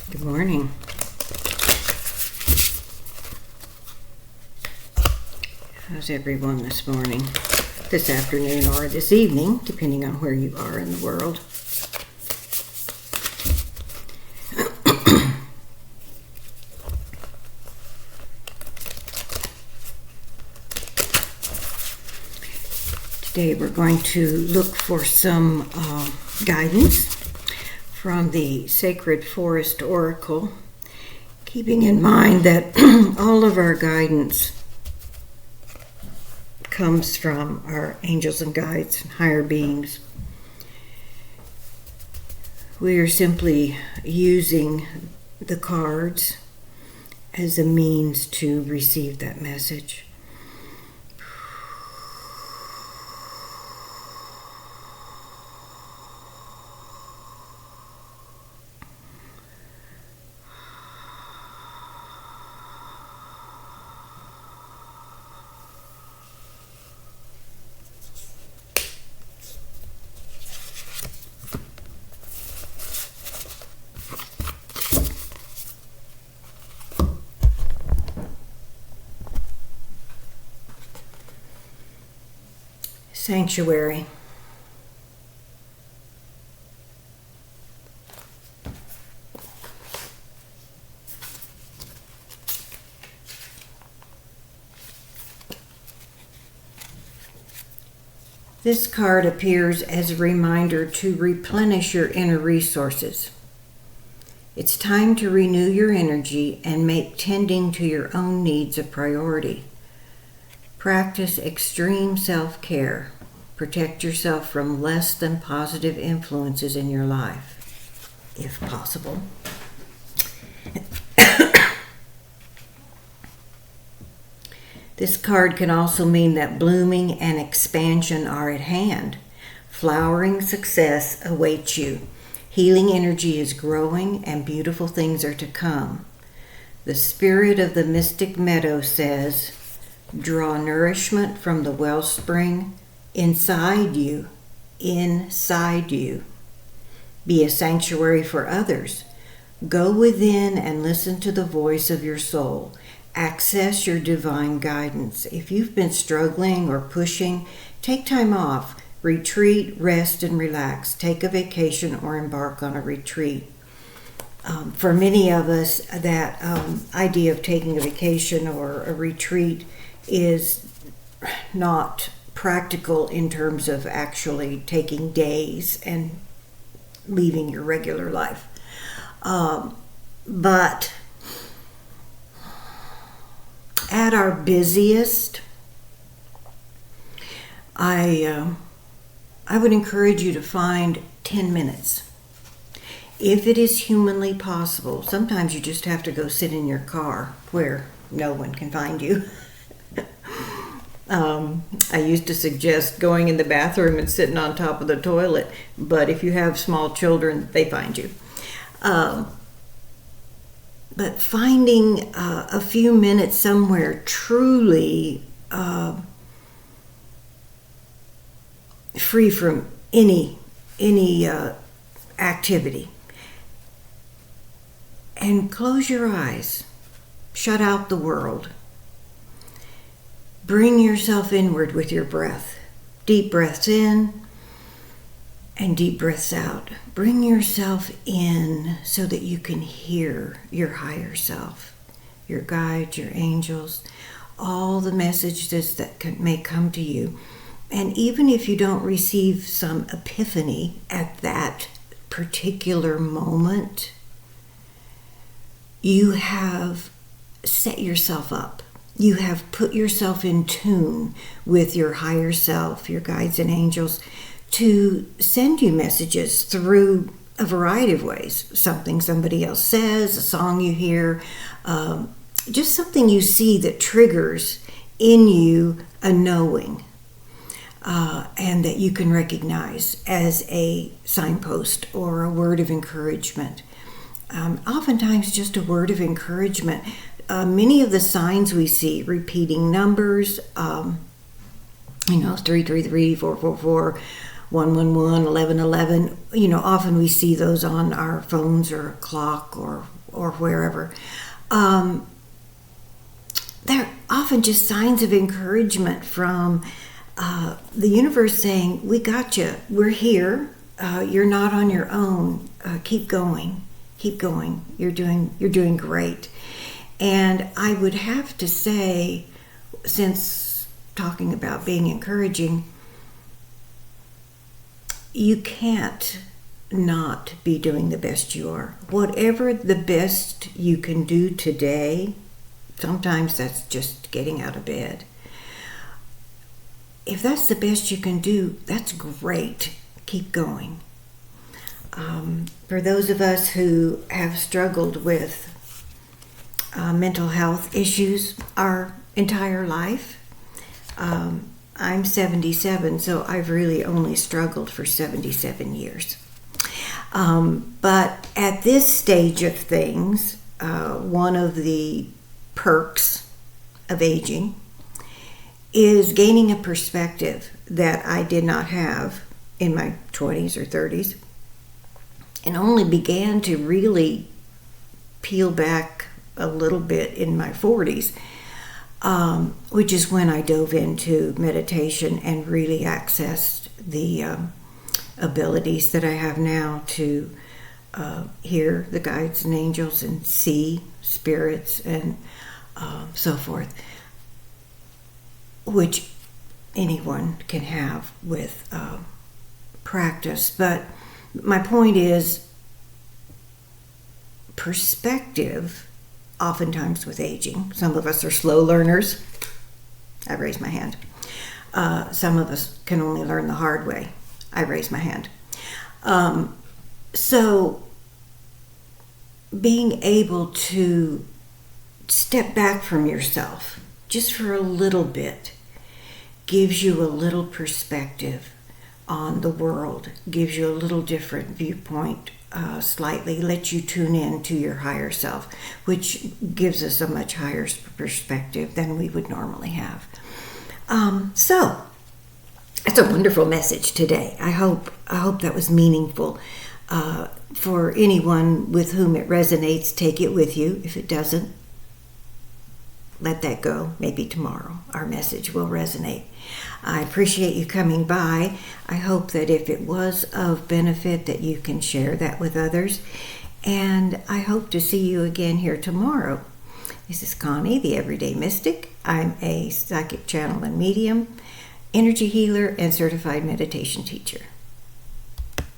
Good morning. How's everyone this morning, this afternoon, or this evening, depending on where you are in the world? Today we're going to look for some guidance from the Sacred Forest Oracle, keeping in mind that all of our guidance comes from our angels and guides and higher beings. We are simply using the cards as a means to receive that message. Sanctuary. This card appears as a reminder to replenish your inner resources. It's time to renew your energy and make tending to your own needs a priority. Practice extreme self-care. Protect yourself from less than positive influences in your life, if possible. This card can also mean that blooming and expansion are at hand. Flowering success awaits you. Healing energy is growing and beautiful things are to come. The spirit of the mystic meadow says, draw nourishment from the wellspring inside you. Be a sanctuary for others. Go within and listen to the voice of your soul. Access your divine guidance. If you've been struggling or pushing, take time off. Retreat, rest, and relax. Take a vacation or embark on a retreat. For many of us, that idea of taking a vacation or a retreat is not practical in terms of actually taking days and leaving your regular life. But at our busiest, I would encourage you to find 10 minutes. If it is humanly possible, sometimes you just have to go sit in your car where no one can find you. I used to suggest going in the bathroom and sitting on top of the toilet, but if you have small children, they find you. But finding a few minutes somewhere truly free from any activity, and close your eyes, shut out the world. Bring yourself inward with your breath. Deep breaths in and deep breaths out. Bring yourself in so that you can hear your higher self, your guides, your angels, all the messages that may come to you. And even if you don't receive some epiphany at that particular moment, you have set yourself up. You have put yourself in tune with your higher self, your guides and angels, to send you messages through a variety of ways. Something somebody else says, a song you hear, just something you see that triggers in you a knowing, and that you can recognize as a signpost or a word of encouragement. Oftentimes just a word of encouragement. Many of the signs we see, repeating numbers, 333, 444, 111, 1111. Often we see those on our phones or a clock or wherever. They're often just signs of encouragement from the universe saying, we got you, we're here, you're not on your own, keep going, you're doing great. And I would have to say, since talking about being encouraging, you can't not be doing the best you are. Whatever the best you can do today, sometimes that's just getting out of bed. If that's the best you can do, that's great. Keep going. For those of us who have struggled with mental health issues our entire life, I'm 77, so I've really only struggled for 77 years. But at this stage of things, one of the perks of aging is gaining a perspective that I did not have in my 20s or 30s, and only began to really peel back a little bit in my 40s, which is when I dove into meditation and really accessed the abilities that I have now to hear the guides and angels and see spirits and so forth, which anyone can have with practice. But my point is, perspective, oftentimes with aging, some of us are slow learners. I raise my hand. Some of us can only learn the hard way. I raise my hand. So being able to step back from yourself just for a little bit gives you a little perspective on the world, gives you a little different viewpoint, slightly lets you tune in to your higher self, which gives us a much higher perspective than we would normally have. So it's a wonderful message today. I hope that was meaningful. For anyone with whom it resonates, take it with you. If it doesn't, let that go. Maybe tomorrow our message will resonate. I appreciate you coming by. I hope that if it was of benefit, that you can share that with others. And I hope to see you again here tomorrow. This is Connie, the Everyday Mystic. I'm a psychic channel and medium, energy healer, and certified meditation teacher.